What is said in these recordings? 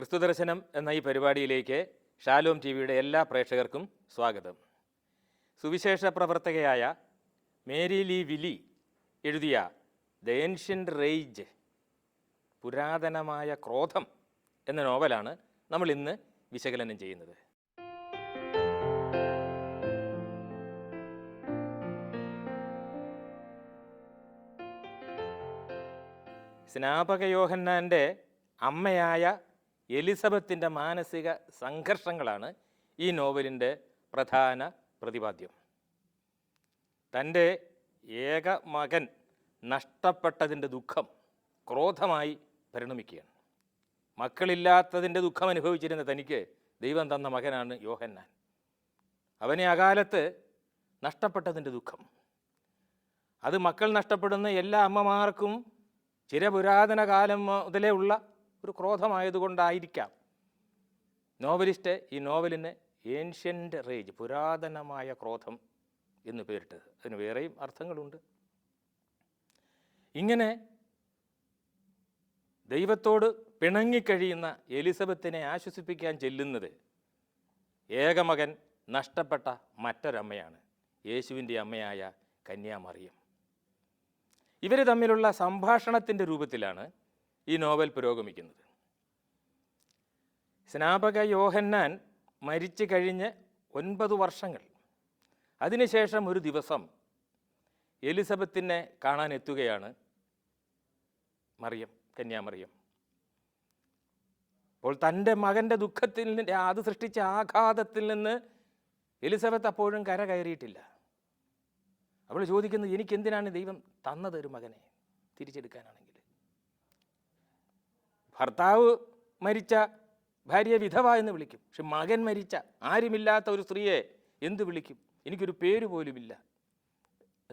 ക്രിസ്തുദർശനം എന്ന ഈ പരിപാടിയിലേക്ക് ഷാലോം ടി വിയുടെ എല്ലാ പ്രേക്ഷകർക്കും സ്വാഗതം. സുവിശേഷ പ്രവർത്തകയായ മേരി ലീ വിലി എഴുതിയ ദ ഏൻഷ്യൻ്റ് റേജ്, പുരാതനമായ ക്രോധം എന്ന നോവലാണ് നമ്മൾ ഇന്ന് വിശകലനം ചെയ്യുന്നത്. സ്നാപക യോഹന്നാൻ്റെ അമ്മയായ എലിസബത്തിൻ്റെ മാനസിക സംഘർഷങ്ങളാണ് ഈ നോവലിൻ്റെ പ്രധാന പ്രതിപാദ്യം. തൻ്റെ ഏക മകൻ നഷ്ടപ്പെട്ടതിൻ്റെ ദുഃഖം ക്രോധമായി പരിണമിക്കുകയാണ്. മക്കളില്ലാത്തതിൻ്റെ ദുഃഖം അനുഭവിച്ചിരുന്ന തനിക്ക് ദൈവം തന്ന മകനാണ് യോഹന്നാൻ. അവനെ അകാലത്ത് നഷ്ടപ്പെട്ടതിൻ്റെ ദുഃഖം, അത് മക്കൾ നഷ്ടപ്പെടുന്ന എല്ലാ അമ്മമാർക്കും ചിരപുരാതന കാലം മുതലേ ഉള്ള ഒരു ക്രോധമായതുകൊണ്ടായിരിക്കാം നോവലിസ്റ്റ് ഈ നോവലിന് ഏൻഷ്യൻ്റ് റേജ്, പുരാതനമായ ക്രോധം എന്ന് പേരിട്ടത്. അതിന് വേറെയും അർത്ഥങ്ങളുണ്ട്. ഇങ്ങനെ ദൈവത്തോട് പിണങ്ങിക്കഴിയുന്ന എലിസബത്തിനെ ആശ്വസിപ്പിക്കാൻ ചെല്ലുന്നത് ഏകമകൻ നഷ്ടപ്പെട്ട മറ്റൊരമ്മയാണ്, യേശുവിൻ്റെ അമ്മയായ കന്യാമറിയം. ഇവർ തമ്മിലുള്ള സംഭാഷണത്തിൻ്റെ രൂപത്തിലാണ് ഈ നോവൽ പുരോഗമിക്കുന്നത്. സ്നാപക യോഹന്നാൻ മരിച്ചു കഴിഞ്ഞ് 9 വർഷങ്ങൾ, അതിനുശേഷം ഒരു ദിവസം എലിസബത്തിനെ കാണാൻ എത്തുകയാണ് കന്യാമറിയം. അപ്പോൾ തൻ്റെ മകൻ്റെ ദുഃഖത്തിൽ അത് സൃഷ്ടിച്ച ആഘാതത്തിൽ നിന്ന് എലിസബത്ത് അപ്പോഴും കര കയറിയിട്ടില്ല. അവൾ ചോദിക്കുന്നത്, എനിക്കെന്തിനാണ് ദൈവം തന്നത് ഒരു മകനെ തിരിച്ചെടുക്കാനാണെങ്കിൽ? ഭർത്താവ് മരിച്ച ഭാര്യയെ വിധവ എന്ന് വിളിക്കും, പക്ഷെ മകൻ മരിച്ച ആരുമില്ലാത്ത ഒരു സ്ത്രീയെ എന്ത് വിളിക്കും? എനിക്കൊരു പേര് പോലുമില്ല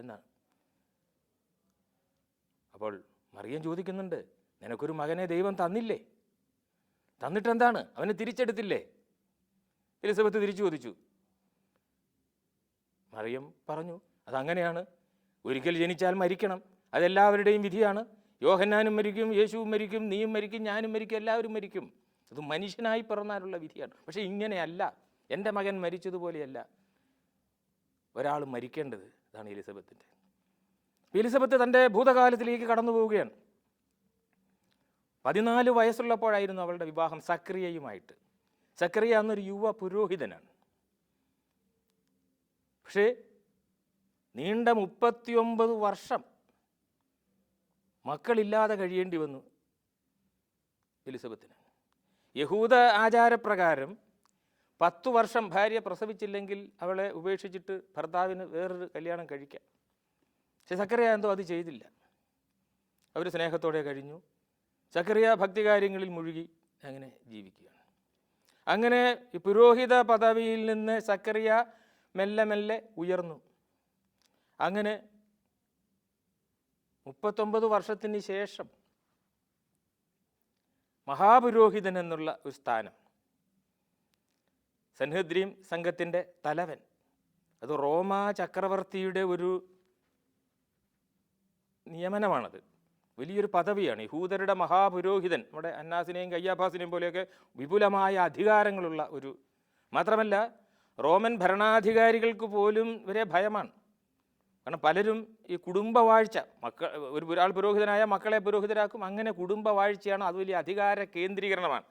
എന്നാണ്. അപ്പോൾ മറിയം ചോദിക്കുന്നുണ്ട്, നിനക്കൊരു മകനെ ദൈവം തന്നില്ലേ? തന്നിട്ടെന്താണ്? അവനെ തിരിച്ചെടുത്തില്ലേ? എലിസബത്ത് തിരിച്ചു ചോദിച്ചു. മറിയം പറഞ്ഞു, അതങ്ങനെയാണ്. ഒരിക്കൽ ജനിച്ചാൽ മരിക്കണം, അതെല്ലാവരുടെയും വിധിയാണ്. യോഹന്നാനും മരിക്കും, യേശുവും മരിക്കും, നീയും മരിക്കും, ഞാനും മരിക്കും, എല്ലാവരും മരിക്കും. അത് മനുഷ്യനായി പിറന്നാലുള്ള വിധിയാണ്. പക്ഷേ ഇങ്ങനെയല്ല, എൻ്റെ മകൻ മരിച്ചതുപോലെയല്ല ഒരാൾ മരിക്കേണ്ടത്. അതാണ് എലിസബത്തിൻ്റെ. എലിസബത്ത് തൻ്റെ ഭൂതകാലത്തിലേക്ക് കടന്നു പോവുകയാണ്. 14 വയസ്സുള്ളപ്പോഴായിരുന്നു അവളുടെ വിവാഹം സക്രിയയുമായിട്ട്. സക്രിയ എന്നൊരു യുവ പുരോഹിതനാണ്. പക്ഷേ നീണ്ട 39 വർഷം മക്കളില്ലാതെ കഴിയേണ്ടി വന്നു എലിസബത്തിന്. യഹൂദ ആചാരപ്രകാരം 10 വർഷം ഭാര്യ പ്രസവിച്ചില്ലെങ്കിൽ അവളെ ഉപേക്ഷിച്ചിട്ട് ഭർത്താവിന് വേറൊരു കല്യാണം കഴിക്കാം. പക്ഷെ സക്കറിയ എന്തോ അത് ചെയ്തില്ല. അവർ സ്നേഹത്തോടെ കഴിഞ്ഞു. സക്കറിയ ഭക്തികാര്യങ്ങളിൽ മുഴുകി അങ്ങനെ ജീവിക്കുകയാണ്. അങ്ങനെ ഈ പുരോഹിത പദവിയിൽ നിന്ന് സക്കറിയ മെല്ലെ മെല്ലെ ഉയർന്നു. അങ്ങനെ 39 വർഷത്തിന് ശേഷം മഹാപുരോഹിതൻ എന്നുള്ള ഒരു സ്ഥാനം, സൻഹദ്രീം സംഘത്തിൻ്റെ തലവൻ, അത് റോമാ ചക്രവർത്തിയുടെ ഒരു നിയമനമാണത്. വലിയൊരു പദവിയാണ്. യഹൂദരുടെ മഹാപുരോഹിതൻ, നമ്മുടെ അന്നാസിനെയും കയ്യാഫാസിനെയും പോലെയൊക്കെ വിപുലമായ അധികാരങ്ങളുള്ള ഒരു, മാത്രമല്ല റോമൻ ഭരണാധികാരികൾക്ക് പോലും ഇവരെ ഭയമാണ്. കാരണം പലരും ഈ കുടുംബവാഴ്ച, ഒരാൾ പുരോഹിതനായ മക്കളെ പുരോഹിതരാക്കും. അങ്ങനെ കുടുംബവാഴ്ചയാണ്, അത് വലിയ അധികാര കേന്ദ്രീകരണമാണ്.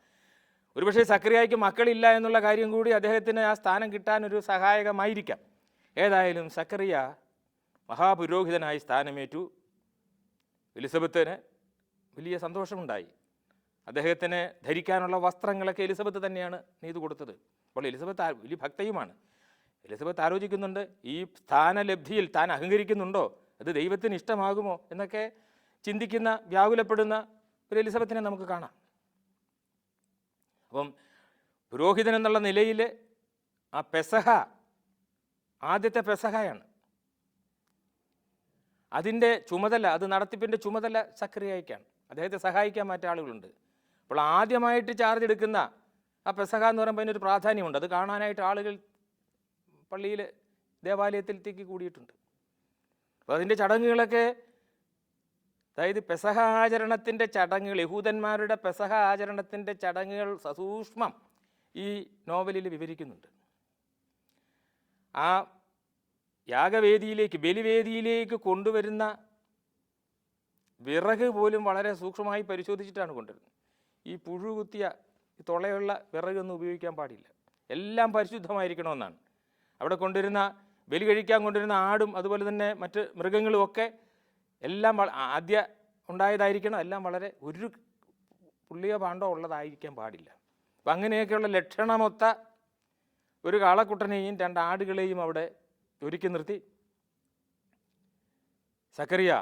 ഒരുപക്ഷെ സക്കറിയായ്ക്ക് മക്കളില്ല എന്നുള്ള കാര്യം കൂടി അദ്ദേഹത്തിന് ആ സ്ഥാനം കിട്ടാനൊരു സഹായകമായിരിക്കാം. ഏതായാലും സക്കറിയ മഹാപുരോഹിതനായി സ്ഥാനമേറ്റു. എലിസബത്തിന് വലിയ സന്തോഷമുണ്ടായി. അദ്ദേഹത്തിന് ധരിക്കാനുള്ള വസ്ത്രങ്ങളൊക്കെ എലിസബത്ത് തന്നെയാണ് നെയ്തു കൊടുത്തത്. അപ്പോൾ എലിസബത്ത് വലിയ ഭക്തയുമാണ്. എലിസബത്ത് ആലോചിക്കുന്നുണ്ട്, ഈ സ്ഥാനലബ്ധിയിൽ താൻ അഹങ്കരിക്കുന്നുണ്ടോ, അത് ദൈവത്തിന് ഇഷ്ടമാകുമോ എന്നൊക്കെ ചിന്തിക്കുന്ന, വ്യാകുലപ്പെടുന്ന ഒരു എലിസബത്തിനെ നമുക്ക് കാണാം. അപ്പം പുരോഹിതൻ എന്നുള്ള നിലയിൽ ആ പെസഹ, ആദ്യത്തെ പെസഹയാണ്, അതിൻ്റെ ചുമതല, അത് നടത്തിപ്പിൻ്റെ ചുമതല സക്കറിയായ്ക്കാണ്. അദ്ദേഹത്തെ സഹായിക്കാൻ മറ്റാളുകളുണ്ട്. അപ്പോൾ ആദ്യമായിട്ട് ചാർജ് എടുക്കുന്ന ആ പെസഹ എന്ന് പറയുമ്പോൾ അതിനൊരു പ്രാധാന്യമുണ്ട്. അത് കാണാനായിട്ട് ആളുകൾ പള്ളിയിൽ, ദേവാലയത്തിലേക്ക് കൂടിയിട്ടുണ്ട്. അപ്പോൾ അതിൻ്റെ ചടങ്ങുകളൊക്കെ അതായത് പെസഹ ആചരണത്തിൻ്റെ ചടങ്ങുകൾ, യഹൂദന്മാരുടെ പെസഹ ആചരണത്തിൻ്റെ ചടങ്ങുകൾ സസൂക്ഷ്മം ഈ നോവലിൽ വിവരിക്കുന്നുണ്ട്. ആ യാഗവേദിയിലേക്ക്, ബലിവേദിയിലേക്ക് കൊണ്ടുവരുന്ന വിറക് പോലും വളരെ സൂക്ഷ്മമായി പരിശോധിച്ചിട്ടാണ് കൊണ്ടുവരുന്നത്. ഈ പുഴുകുത്തിയ തുളയുള്ള വിറകൊന്നും ഉപയോഗിക്കാൻ പാടില്ല, എല്ലാം പരിശുദ്ധമായിരിക്കണമെന്നാണ്. അവിടെ കൊണ്ടുവരുന്ന ബലി കഴിക്കാൻ കൊണ്ടുവരുന്ന ആടും അതുപോലെ തന്നെ മറ്റ് മൃഗങ്ങളുമൊക്കെ എല്ലാം ആദ്യ ഉണ്ടായതായിരിക്കണം, എല്ലാം വളരെ ഒരു പുള്ളിയോ പാണ്ടോ ഉള്ളതായിരിക്കാൻ പാടില്ല. അപ്പം അങ്ങനെയൊക്കെയുള്ള ലക്ഷണമൊത്ത ഒരു കാളക്കുട്ടനെയും 2 ആടുകളെയും അവിടെ ഒരുക്കി നിർത്തി സക്കറിയ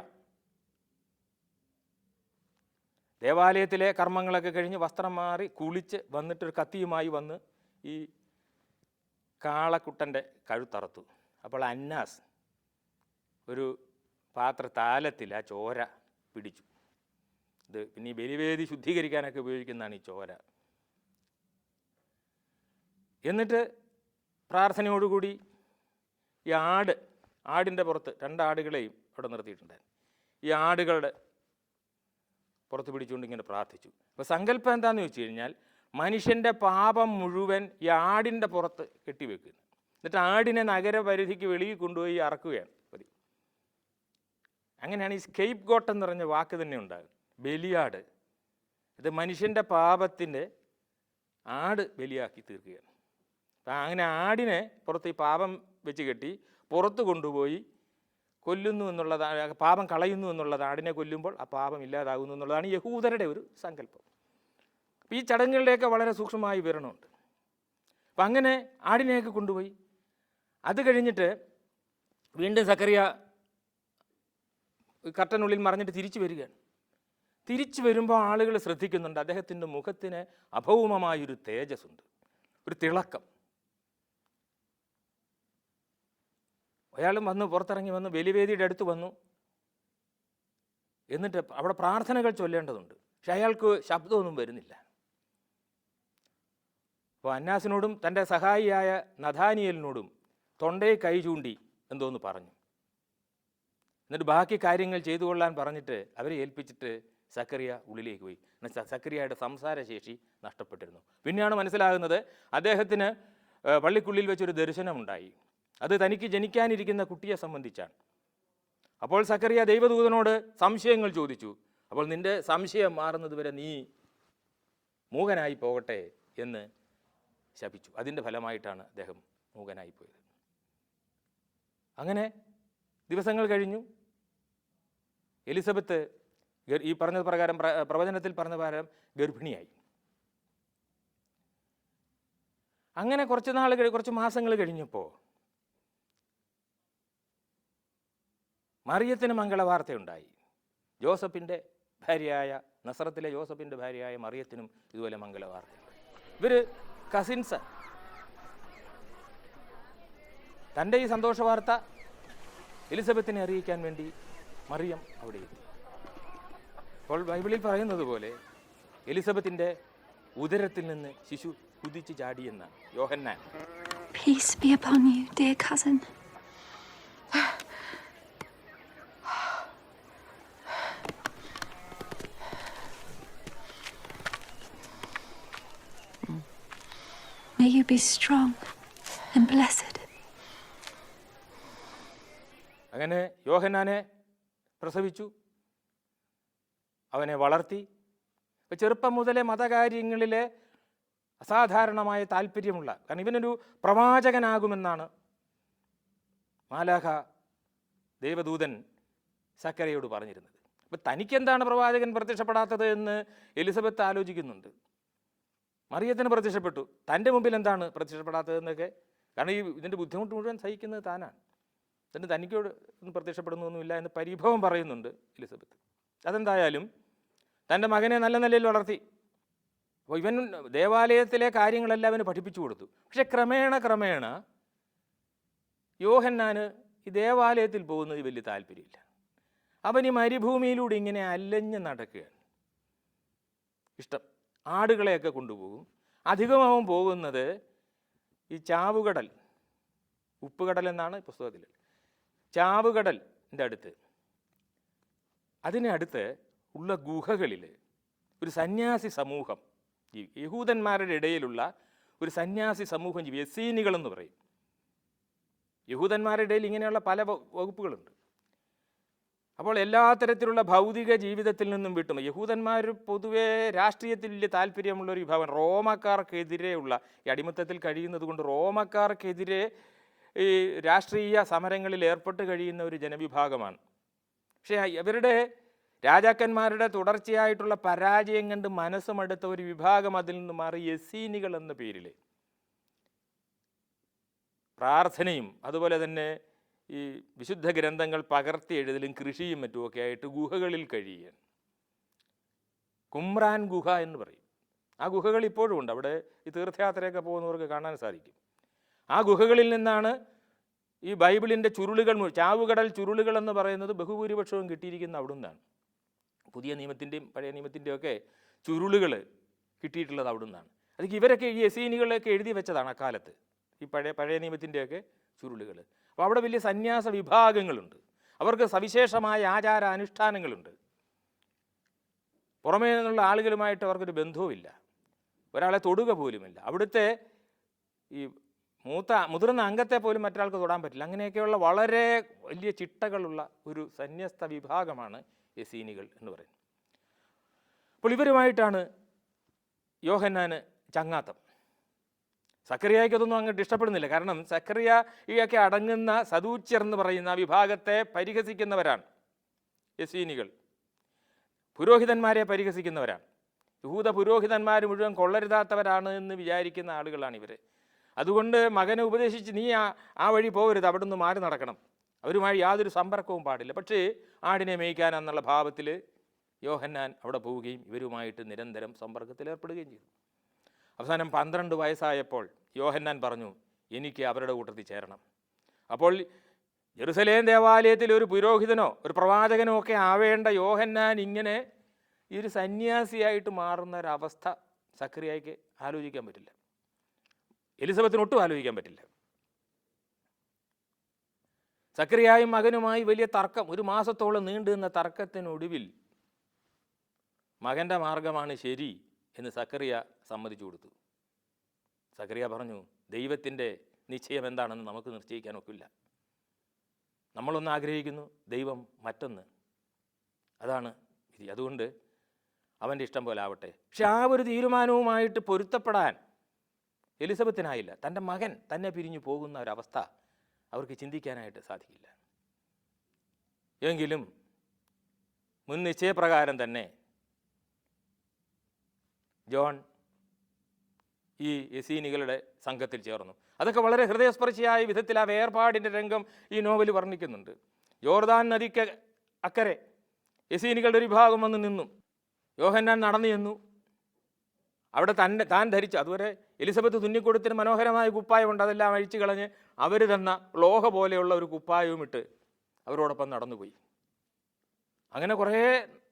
ദേവാലയത്തിലെ കർമ്മങ്ങളൊക്കെ കഴിഞ്ഞ് വസ്ത്രം മാറി കുളിച്ച് വന്നിട്ടൊരു കത്തിയുമായി വന്ന് ഈ കാളക്കുട്ടൻ്റെ കഴുത്തറുത്തു. അപ്പോൾ അന്നാസ് ഒരു താലത്തിൽ ആ ചോര പിടിച്ചു. ഇത് പിന്നെ ഈ ബലിവേദി ശുദ്ധീകരിക്കാനൊക്കെ ഉപയോഗിക്കുന്നതാണ് ഈ ചോര. എന്നിട്ട് പ്രാർത്ഥനയോടുകൂടി ഈ ആടിൻ്റെ പുറത്ത് 2 ആടുകളെയും അവിടെ നിർത്തിയിട്ടുണ്ടായിരുന്നു. ഈ ആടുകളുടെ പുറത്ത് പിടിച്ചുകൊണ്ട് ഇങ്ങനെ പ്രാർത്ഥിച്ചു. അപ്പോൾ സങ്കല്പം എന്താണെന്ന് വെച്ച് കഴിഞ്ഞാൽ മനുഷ്യൻ്റെ പാപം മുഴുവൻ ഈ ആടിൻ്റെ പുറത്ത് കെട്ടിവെക്കുന്നു. എന്നിട്ട് ആടിനെ നഗരപരിധിക്ക് വെളിയിൽ കൊണ്ടുപോയി അറക്കുകയാണ് പതിവ്. അങ്ങനെയാണ് ഈ സ്കേപ്പ് ഗോട്ട് എന്ന് പറഞ്ഞ വാക്ക് തന്നെ ഉണ്ടാകും. ബലിയാട്, ഇത് മനുഷ്യൻ്റെ പാപത്തിൻ്റെ ആട് ബലിയാക്കി തീർക്കുകയാണ്. അപ്പം അങ്ങനെ ആടിനെ പുറത്ത് ഈ പാപം വെച്ച് കെട്ടി പുറത്ത് കൊണ്ടുപോയി കൊല്ലുന്നു എന്നുള്ളതാണ്, പാപം കളയുന്നു എന്നുള്ളത്. ആടിനെ കൊല്ലുമ്പോൾ ആ പാപം ഇല്ലാതാകുന്നു എന്നുള്ളതാണ് യഹൂദരുടെ ഒരു സങ്കല്പം. അപ്പം ഈ ചടങ്ങുകളുടെയൊക്കെ വളരെ സൂക്ഷ്മമായ വിവരണമുണ്ട്. അപ്പം അങ്ങനെ ആടിനെയൊക്കെ കൊണ്ടുപോയി അത് കഴിഞ്ഞിട്ട് വീണ്ടും സക്കറിയ കർട്ടനുള്ളിൽ മറിഞ്ഞിട്ട് തിരിച്ചു വരികയാണ്. തിരിച്ചു വരുമ്പോൾ ആളുകൾ ശ്രദ്ധിക്കുന്നുണ്ട്, അദ്ദേഹത്തിൻ്റെ മുഖത്തിന് അഭൗമമായൊരു തേജസ്സുണ്ട്, ഒരു തിളക്കം. അയാളും വന്ന് പുറത്തിറങ്ങി വന്ന് ബലിവേദിയുടെ അടുത്ത് വന്നു. എന്നിട്ട് അവിടെ പ്രാർത്ഥനകൾ ചൊല്ലേണ്ടതുണ്ട്, പക്ഷെ അയാൾക്ക് ശബ്ദമൊന്നും വരുന്നില്ല. അപ്പോൾ അന്നാസിനോടും തൻ്റെ സഹായിയായ നഥാനിയലിനോടും തൊണ്ടയെ കൈ ചൂണ്ടി എന്തോന്ന് പറഞ്ഞു. എന്നിട്ട് ബാക്കി കാര്യങ്ങൾ ചെയ്തു കൊള്ളാൻ പറഞ്ഞിട്ട് അവരെ ഏൽപ്പിച്ചിട്ട് സക്കറിയ ഉള്ളിലേക്ക് പോയി. സക്കറിയയുടെ സംസാരശേഷി നഷ്ടപ്പെട്ടിരുന്നു. പിന്നെയാണ് മനസ്സിലാകുന്നത് അദ്ദേഹത്തിന് പള്ളിക്കുള്ളിൽ വെച്ചൊരു ദർശനമുണ്ടായി. അത് തനിക്ക് ജനിക്കാനിരിക്കുന്ന കുട്ടിയെ സംബന്ധിച്ചാണ്. അപ്പോൾ സക്കറിയ ദൈവദൂതനോട് സംശയങ്ങൾ ചോദിച്ചു. അപ്പോൾ നിൻ്റെ സംശയം മാറുന്നത് വരെ നീ മൂകനായി പോകട്ടെ എന്ന് ശപിച്ചു. അതിൻ്റെ ഫലമായിട്ടാണ് അദ്ദേഹം മൂകനായിപ്പോയത്. അങ്ങനെ ദിവസങ്ങൾ കഴിഞ്ഞു. എലിസബത്ത് ഈ പറഞ്ഞത് പ്രകാരം, പ്രവചനത്തിൽ പറഞ്ഞ പ്രകാരം ഗർഭിണിയായി. അങ്ങനെ കുറച്ച് മാസങ്ങൾ കഴിഞ്ഞപ്പോൾ മറിയത്തിന് മംഗളവാർത്തയുണ്ടായി. ജോസഫിൻ്റെ ഭാര്യയായ, നസറത്തിലെ ജോസഫിൻ്റെ ഭാര്യയായ മറിയത്തിനും ഇതുപോലെ മംഗളവാർത്തയുണ്ടായി. ഇവർ കസിൻസ്. തൻ്റെ ഈ സന്തോഷ വാർത്ത എലിസബത്തിനെ അറിയിക്കാൻ വേണ്ടി മറിയം അവിടെ എത്തി. അപ്പോൾ ബൈബിളിൽ പറയുന്നത് പോലെ എലിസബത്തിൻ്റെ ഉദരത്തിൽ നിന്ന് ശിശു കുതിച്ച് ചാടിയെന്നാണ്. യോഹന്നാൻ. Peace be upon you, dear cousin. May you be strong and blessed. അങ്ങനെ യോഹന്നാനെ പ്രസവിച്ചു, അവനെ വളർത്തി. ചെറുപ്പം മുതലേ മതകാര്യങ്ങളിലെ അസാധാരണമായ താല്പര്യമുള്ള, കാരണം ഇവനൊരു പ്രവാചകനാകുമെന്നാണ് മാലാഖ ദൈവദൂതൻ സക്കറിയയോട് പറഞ്ഞിരുന്നത്. അപ്പം തനിക്കെന്താണ് പ്രവാചകൻ പ്രത്യക്ഷപ്പെടാത്തത് എന്ന് എലിസബത്ത് ആലോചിക്കുന്നുണ്ട്. മറിയത്തിന് പ്രത്യക്ഷപ്പെട്ടു, തൻ്റെ മുമ്പിൽ എന്താണ് പ്രത്യക്ഷപ്പെടാത്തതെന്നൊക്കെ. കാരണം ഇതിൻ്റെ ബുദ്ധിമുട്ട് മുഴുവൻ സഹിക്കുന്നത് താനാണ്. എന്നിട്ട് തനിക്കോട് ഒന്നും പ്രത്യക്ഷപ്പെടുന്നൊന്നുമില്ല എന്ന് പരിഭവം പറയുന്നുണ്ട് എലിസബത്ത്. അതെന്തായാലും തൻ്റെ മകനെ നല്ല നിലയിൽ വളർത്തി. അപ്പോൾ ഇവൻ ദേവാലയത്തിലെ കാര്യങ്ങളെല്ലാം അവന് പഠിപ്പിച്ചു കൊടുത്തു. പക്ഷെ ക്രമേണ യോഹന്നാന് ഈ ദേവാലയത്തിൽ പോകുന്നത് വലിയ താല്പര്യമില്ല. അവൻ ഈ മരുഭൂമിയിലൂടെ ഇങ്ങനെ അലഞ്ഞ് നടക്കുകയാണ് ഇഷ്ടം. ആടുകളെയൊക്കെ കൊണ്ടുപോകും. അധികമാവും പോകുന്നത് ഈ ചാവുകടൽ, ഉപ്പുകടൽ എന്നാണ് പുസ്തകത്തിൽ, ചാവുകടലിൻ്റെ അടുത്ത് അതിനടുത്ത് ഉള്ള ഗുഹകളിൽ ഒരു സന്യാസി സമൂഹം, ഈ യഹൂദന്മാരുടെ ഇടയിലുള്ള ഒരു സന്യാസി സമൂഹം ജീവി, എസ്സീനികളെന്ന് പറയും. യഹൂദന്മാരുടെ ഇടയിൽ ഇങ്ങനെയുള്ള പല വകുപ്പുകളുണ്ട്. അപ്പോൾ എല്ലാ തരത്തിലുള്ള ഭൗതിക ജീവിതത്തിൽ നിന്നും വിട്ടും, യഹൂദന്മാർ പൊതുവേ രാഷ്ട്രീയത്തിൽ വലിയ താല്പര്യമുള്ള ഒരു വിഭാഗം, റോമക്കാർക്കെതിരെയുള്ള ഈ അടിമത്തത്തിൽ കഴിയുന്നത് കൊണ്ട് റോമക്കാർക്കെതിരെ ഈ രാഷ്ട്രീയ സമരങ്ങളിൽ ഏർപ്പെട്ട് കഴിയുന്ന ഒരു ജനവിഭാഗമാണ്. പക്ഷേ ഇവരുടെ രാജാക്കന്മാരുടെ തുടർച്ചയായിട്ടുള്ള പരാജയം കണ്ട് മനസ്സുമെടുത്ത ഒരു വിഭാഗം അതിൽ നിന്ന് മാറി എസ്സീനികൾ എന്ന പേരിൽ പ്രാർത്ഥനയും അതുപോലെ തന്നെ ഈ വിശുദ്ധ ഗ്രന്ഥങ്ങൾ പകർത്തി എഴുതലും കൃഷിയും മറ്റുമൊക്കെ ആയിട്ട് ഗുഹകളിൽ കഴിയുകയാണ്. കുമ്രാൻ ഗുഹ എന്ന് പറയും. ആ ഗുഹകൾ ഇപ്പോഴും ഉണ്ട്. അവിടെ ഈ തീർത്ഥയാത്രയൊക്കെ പോകുന്നവർക്ക് കാണാൻ സാധിക്കും. ആ ഗുഹകളിൽ നിന്നാണ് ഈ ബൈബിളിൻ്റെ ചുരുളുകൾ, ചാവുകടൽ ചുരുളുകൾ എന്ന് പറയുന്നത് ബഹുഭൂരിപക്ഷവും കിട്ടിയിരിക്കുന്ന അവിടെ നിന്നാണ്. പുതിയ നിയമത്തിൻ്റെയും പഴയ നിയമത്തിൻ്റെയും ഒക്കെ ചുരുളുകൾ കിട്ടിയിട്ടുള്ളത് അവിടെ നിന്നാണ്. അതൊക്കെ ഇവരൊക്കെ ഈ എസീനികളൊക്കെ എഴുതി വെച്ചതാണ് അക്കാലത്ത്, ഈ പഴയ നിയമത്തിൻ്റെയൊക്കെ ചുരുളുകൾ. അപ്പോൾ അവിടെ വലിയ സന്യാസ വിഭാഗങ്ങളുണ്ട്. അവർക്ക് സവിശേഷമായ ആചാര അനുഷ്ഠാനങ്ങളുണ്ട്. പുറമേ നിന്നുള്ള ആളുകളുമായിട്ട് അവർക്കൊരു ബന്ധവുമില്ല, ഒരാളെ തൊടുക പോലുമില്ല. അവിടുത്തെ ഈ മുതിർന്ന അംഗത്തെ പോലും മറ്റൊരാൾക്ക് തൊടാൻ പറ്റില്ല. അങ്ങനെയൊക്കെയുള്ള വളരെ വലിയ ചിട്ടകളുള്ള ഒരു സന്യസ്ത വിഭാഗമാണ് എസീനികൾ എന്ന് പറയുന്നത്. അപ്പോൾ ഇവരുമായിട്ടാണ് യോഹന്നാന് ചങ്ങാത്തം. സക്കറിയായ്ക്ക് അതൊന്നും അങ്ങോട്ട് ഇഷ്ടപ്പെടുന്നില്ല. കാരണം സക്കറിയയൊക്കെ അടങ്ങുന്ന സദൂച്യർ എന്ന് പറയുന്ന വിഭാഗത്തെ പരിഹസിക്കുന്നവരാണ് എസീനികൾ. പുരോഹിതന്മാരെ പരിഹസിക്കുന്നവരാണ്. യഹൂദ പുരോഹിതന്മാർ മുഴുവൻ കൊള്ളരുതാത്തവരാണ് എന്ന് വിചാരിക്കുന്ന ആളുകളാണ് ഇവർ. അതുകൊണ്ട് മകനെ ഉപദേശിച്ച് നീ ആ വഴി പോകരുത്, അവിടെ നിന്ന് മാറി നടക്കണം, അവരുമായി യാതൊരു സമ്പർക്കവും പാടില്ല. പക്ഷേ ആടിനെ മേയ്ക്കാനെന്നുള്ള ഭാവത്തിൽ യോഹന്നാൻ അവിടെ പോവുകയും ഇവരുമായിട്ട് നിരന്തരം സമ്പർക്കത്തിൽ ഏർപ്പെടുകയും ചെയ്തു. അവസാനം 12 വയസ്സായപ്പോൾ യോഹന്നാൻ പറഞ്ഞു, എനിക്ക് അവരുടെ കൂട്ടത്തിൽ ചേരണം. അപ്പോൾ ജെറുസലേം ദേവാലയത്തിൽ ഒരു പുരോഹിതനോ ഒരു പ്രവാചകനോ ഒക്കെ ആവേണ്ട യോഹന്നാൻ ഇങ്ങനെ ഈ ഒരു സന്യാസിയായിട്ട് മാറുന്ന ഒരവസ്ഥ സക്കറിയായ്ക്ക് ആലോചിക്കാൻ പറ്റില്ല, എലിസബത്തിന് ഒട്ടും ആലോചിക്കാൻ പറ്റില്ല. സക്കറിയായും മകനുമായി വലിയ തർക്കം, 1 മാസത്തോളം നീണ്ടുനിന്ന തർക്കത്തിനൊടുവിൽ മകൻ്റെ മാർഗമാണ് ശരി എന്ന് സക്കറിയ സമ്മതിച്ചു കൊടുത്തു. സക്കറിയ പറഞ്ഞു, ദൈവത്തിൻ്റെ നിശ്ചയം എന്താണെന്ന് നമുക്ക് നിശ്ചയിക്കാൻ ഒക്കില്ല. നമ്മളൊന്ന് ആഗ്രഹിക്കുന്നു, ദൈവം മറ്റൊന്ന്, അതാണ് വിധി. അതുകൊണ്ട് അവൻ്റെ ഇഷ്ടം പോലെ ആവട്ടെ. പക്ഷെ ആ ഒരു തീരുമാനവുമായിട്ട് പൊരുത്തപ്പെടാൻ എലിസബത്തിനായില്ല. തൻ്റെ മകൻ തന്നെ പിരിഞ്ഞു പോകുന്ന ഒരവസ്ഥ അവർക്ക് ചിന്തിക്കാനായിട്ട് സാധിക്കില്ല. എങ്കിലും മുൻ നിശ്ചയപ്രകാരം തന്നെ ജോൺ ഈ എസീനികളുടെ സംഘത്തിൽ ചേർന്നു. അതൊക്കെ വളരെ ഹൃദയസ്പർശിയായ വിധത്തിൽ ആ വേർപാടിൻ്റെ രംഗം ഈ നോവൽ വർണ്ണിക്കുന്നുണ്ട്. യോർദാൻ നദിക്ക് അക്കരെ എസീനികളുടെ ഒരു വിഭാഗം വന്ന് നിന്നു. യോഹന്നാൻ നടന്നു ചെന്നു. അവിടെ താൻ ധരിച്ചു, അതുവരെ എലിസബത്ത് തുന്നിക്കൊടുത്തിന് മനോഹരമായ കുപ്പായമുണ്ട്, അതെല്ലാം അഴിച്ചു കളഞ്ഞ് അവർ തന്ന ലോഹ പോലെയുള്ള ഒരു കുപ്പായവും ഇട്ട് അവരോടൊപ്പം നടന്നുപോയി. അങ്ങനെ കുറേ